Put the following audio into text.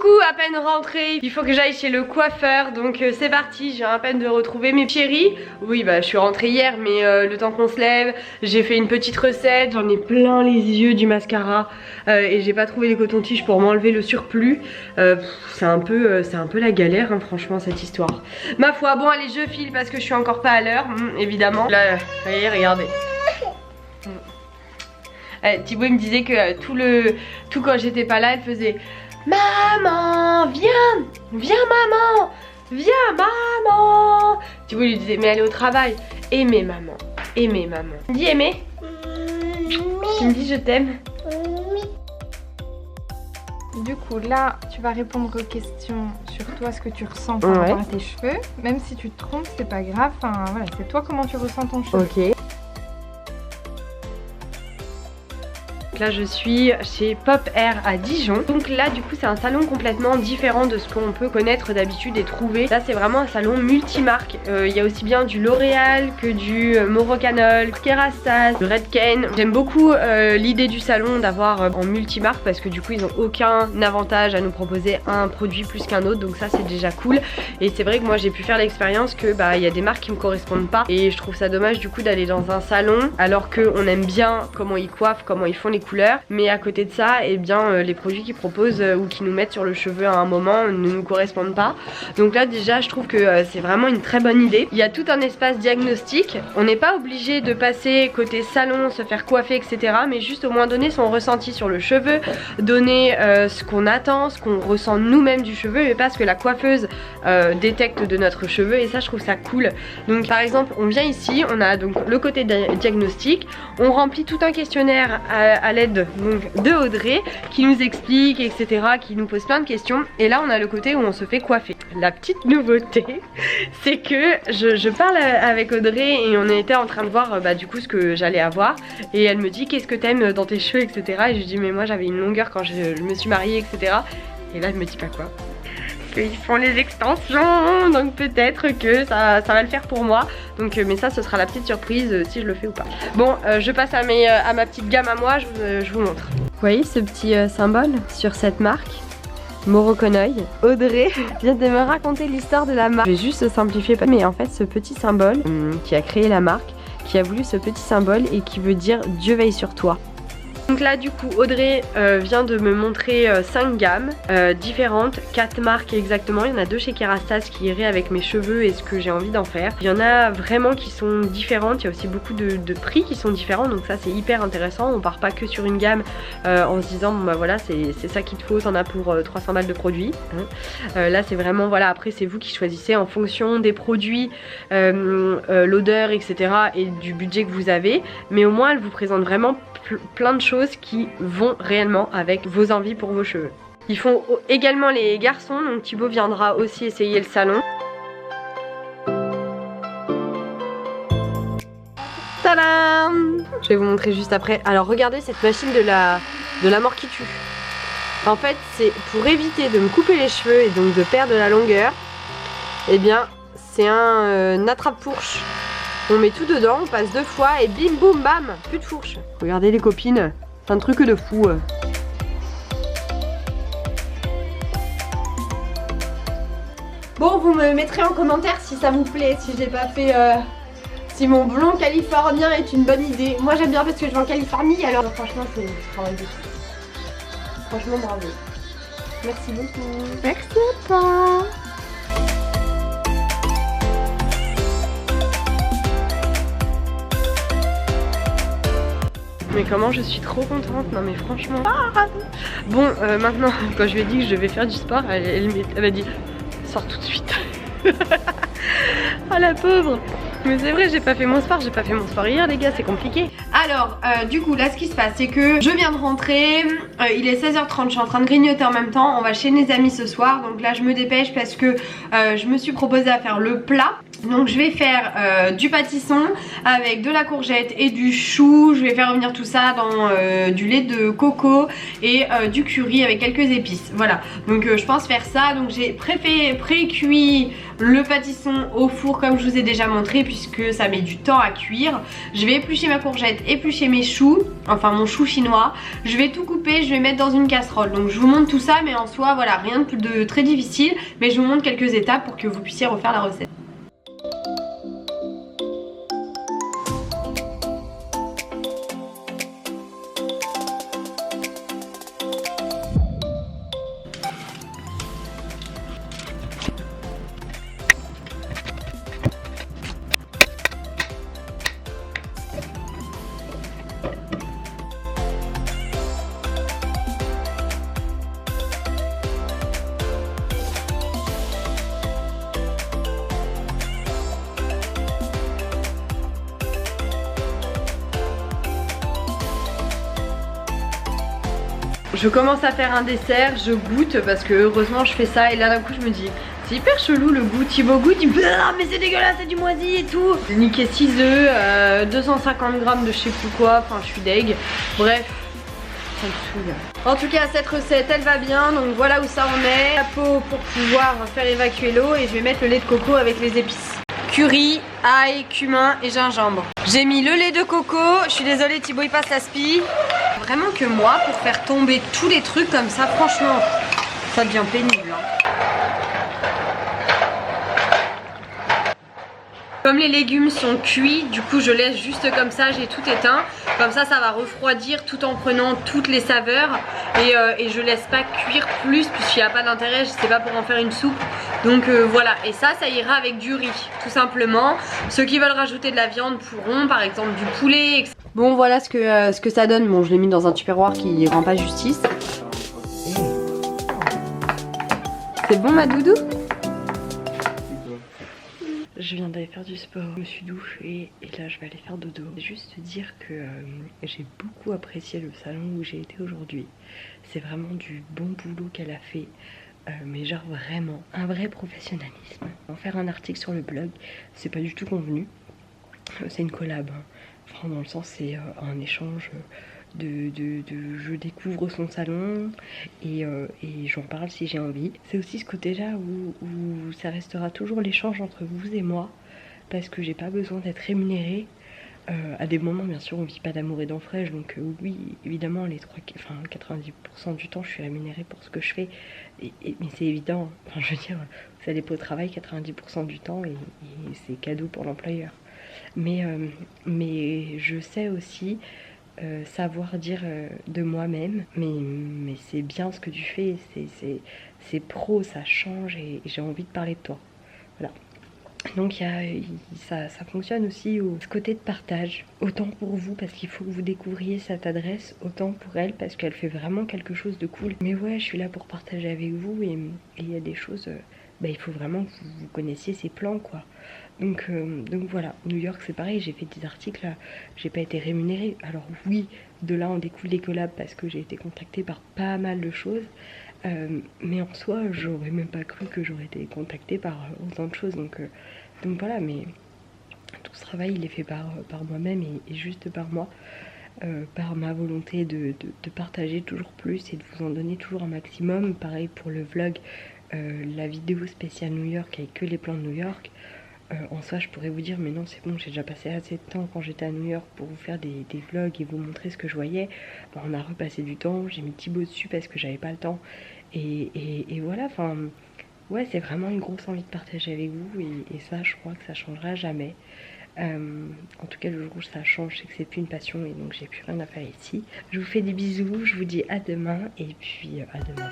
Coucou, à peine rentrée, il faut que j'aille chez le coiffeur, donc c'est parti, j'ai à peine de retrouver mes chéris. Oui bah je suis rentrée hier mais le temps qu'on se lève, j'ai fait une petite recette, j'en ai plein les yeux du mascara et j'ai pas trouvé les cotons-tiges pour m'enlever le surplus. C'est un peu la galère hein, franchement cette histoire. Ma foi, bon allez je file parce que je suis encore pas à l'heure, évidemment. Là, voyez, regardez. Thibaut il me disait que tout quand j'étais pas là elle faisait maman, viens maman, viens maman. Thibaut lui disait mais elle est au travail. Aimer maman, aimer maman. Tu me dis aimer? Tu me dis je t'aime? Du coup là tu vas répondre aux questions sur toi, ce que tu ressens par rapport à tes cheveux. Même si tu te trompes c'est pas grave, enfin, voilà, c'est toi comment tu ressens ton cheveu. Ok. Là je suis chez Pop Air à Dijon. Donc là du coup c'est un salon complètement différent de ce qu'on peut connaître d'habitude et trouver. Là c'est vraiment un salon multimarque. Il y a aussi bien du L'Oréal que du Morocanol, Kerastase, du Redken. J'aime beaucoup l'idée du salon d'avoir en multimarque parce que du coup ils ont aucun avantage à nous proposer un produit plus qu'un autre. Donc ça c'est déjà cool. Et c'est vrai que moi j'ai pu faire l'expérience que bah il y a des marques qui me correspondent pas. Et je trouve ça dommage du coup d'aller dans un salon alors qu'on aime bien comment ils coiffent, comment ils font les couleurs, mais à côté de ça eh bien les produits qu'ils proposent ou qu'ils nous mettent sur le cheveu à un moment ne nous correspondent pas. Donc là déjà je trouve que c'est vraiment une très bonne idée. Il y a tout un espace diagnostic, on n'est pas obligé de passer côté salon, se faire coiffer etc, mais juste au moins donner son ressenti sur le cheveu, donner ce qu'on attend, ce qu'on ressent nous-mêmes du cheveu, mais pas ce que la coiffeuse détecte de notre cheveu, et ça je trouve ça cool. Donc par exemple on vient ici, on a donc le côté diagnostic, on remplit tout un questionnaire à l'aide de Audrey qui nous explique etc, qui nous pose plein de questions, et là on a le côté où on se fait coiffer. La petite nouveauté c'est que je parle avec Audrey et on était en train de voir du coup ce que j'allais avoir, et elle me dit qu'est-ce que t'aimes dans tes cheveux etc, et je lui dis mais moi j'avais une longueur quand je me suis mariée etc, et là elle me dit pas quoi, qu'ils font les extensions, donc peut-être que ça va le faire pour moi. Donc mais ça ce sera la petite surprise si je le fais ou pas. Bon je passe à ma petite gamme à moi, je vous montre. Vous voyez ce petit symbole sur cette marque Moroconoï. Audrey vient de me raconter l'histoire de la marque. Je vais juste simplifier, mais en fait ce petit symbole qui a créé la marque, qui a voulu ce petit symbole et qui veut dire Dieu veille sur toi. Donc là du coup Audrey vient de me montrer 5 gammes différentes, 4 marques exactement. Il y en a 2 chez Kerastase qui iraient avec mes cheveux et ce que j'ai envie d'en faire. Il y en a vraiment qui sont différentes, il y a aussi beaucoup de prix qui sont différents, donc ça c'est hyper intéressant. On part pas que sur une gamme en se disant bon bah voilà c'est ça qu'il te faut, t'en as pour 300 balles de produits hein. Là c'est vraiment voilà, après c'est vous qui choisissez en fonction des produits, l'odeur etc et du budget que vous avez, mais au moins elle vous présente vraiment plein de choses qui vont réellement avec vos envies pour vos cheveux. Ils font également les garçons, donc Thibaut viendra aussi essayer le salon. Tadam! Je vais vous montrer juste après. Alors regardez cette machine de la mort qui tue. En fait c'est pour éviter de me couper les cheveux et donc de perdre de la longueur. Et bien c'est un attrape-fourche. On met tout dedans, on passe 2 fois et bim boum bam, plus de fourche. Regardez les copines, c'est un truc de fou. Bon, vous me mettrez en commentaire si ça vous plaît, si j'ai pas fait... si mon blond californien est une bonne idée. Moi j'aime bien parce que je vais en Californie, alors franchement c'est du travail de fou. Franchement bravo. Merci beaucoup. Merci à toi. Mais comment je suis trop contente, non mais franchement. Bon maintenant quand je lui ai dit que je devais faire du sport, elle m'a dit sors tout de suite. Oh la pauvre. Mais c'est vrai, j'ai pas fait mon sport hier les gars, c'est compliqué. Alors du coup là ce qui se passe c'est que je viens de rentrer, il est 16h30, je suis en train de grignoter en même temps. On va chez mes amis ce soir, donc là je me dépêche parce que je me suis proposé à faire le plat. Donc je vais faire du pâtisson avec de la courgette et du chou. Je vais faire revenir tout ça dans du lait de coco et du curry avec quelques épices. Voilà, donc je pense faire ça. Donc j'ai pré-cuit le pâtisson au four comme je vous ai déjà montré, puisque ça met du temps à cuire. Je vais éplucher ma courgette, éplucher mes choux, enfin mon chou chinois. Je vais tout couper, je vais mettre dans une casserole. Donc je vous montre tout ça, mais en soi voilà, rien de très difficile. Mais je vous montre quelques étapes pour que vous puissiez refaire la recette. Je commence à faire un dessert, je goûte parce que heureusement je fais ça et là d'un coup je me dis c'est hyper chelou le goût. Thibaut goûte, il me dit ah mais c'est dégueulasse, c'est du moisi et tout. J'ai niqué 6 œufs, 250 grammes de je sais plus quoi, enfin je suis deg. Bref, ça me saoule. En tout cas cette recette elle va bien, donc voilà où ça en est. La peau pour pouvoir faire évacuer l'eau et je vais mettre le lait de coco avec les épices. Curry, ail, cumin et gingembre. J'ai mis le lait de coco, je suis désolée Thibaut il passe la spie. Vraiment que moi pour faire tomber tous les trucs comme ça, franchement ça devient pénible hein. Comme les légumes sont cuits, du coup je laisse juste comme ça, j'ai tout éteint. Comme ça ça va refroidir tout en prenant toutes les saveurs. Et je laisse pas cuire plus puisqu'il n'y a pas d'intérêt, c'est pas pour en faire une soupe. Donc voilà, et ça ira avec du riz tout simplement. Ceux qui veulent rajouter de la viande pourront, par exemple du poulet, etc. Bon voilà ce que ça donne. Bon je l'ai mis dans un tupperware qui rend pas justice. C'est bon ma doudou? Je viens d'aller faire du sport, je me suis douchée et là je vais aller faire dodo. Juste dire que j'ai beaucoup apprécié le salon où j'ai été aujourd'hui. C'est vraiment du bon boulot qu'elle a fait. Mais genre vraiment un vrai professionnalisme. En faire un article sur le blog, c'est pas du tout convenu. C'est une collab, hein. Enfin, dans le sens c'est un échange de je découvre son salon et j'en parle si j'ai envie. C'est aussi ce côté là où ça restera toujours l'échange entre vous et moi, parce que j'ai pas besoin d'être rémunérée. À des moments bien sûr on vit pas d'amour et d'eau fraîche, donc oui évidemment les 90% du temps je suis rémunérée pour ce que je fais, mais c'est évident, enfin je veux dire vous allez pas au travail 90% du temps et c'est cadeau pour l'employeur, mais je sais aussi savoir dire de moi-même mais c'est bien ce que tu fais, c'est pro, ça change et j'ai envie de parler de toi, voilà. Donc ça fonctionne aussi au côté de partage, autant pour vous parce qu'il faut que vous découvriez cette adresse, autant pour elle parce qu'elle fait vraiment quelque chose de cool. Mais ouais, je suis là pour partager avec vous et il y a des choses, il faut vraiment que vous connaissiez ses plans quoi. Donc voilà, New York c'est pareil, j'ai fait des articles, j'ai pas été rémunérée. Alors oui, de là on découle des collabs parce que j'ai été contactée par pas mal de choses. Mais en soi j'aurais même pas cru que j'aurais été contactée par autant de choses, donc voilà, mais tout ce travail il est fait par moi-même et juste par moi, par ma volonté de partager toujours plus et de vous en donner toujours un maximum. Pareil pour le vlog, la vidéo spéciale New York avec que les plans de New York. En soi je pourrais vous dire mais non c'est bon, j'ai déjà passé assez de temps quand j'étais à New York pour vous faire des vlogs et vous montrer ce que je voyais. On a repassé du temps, j'ai mis Thibaut dessus parce que j'avais pas le temps et voilà, enfin ouais c'est vraiment une grosse envie de partager avec vous et ça je crois que ça changera jamais. En tout cas le jour où ça change c'est que c'est plus une passion et donc j'ai plus rien à faire ici. Je vous fais des bisous, je vous dis à demain et puis à demain.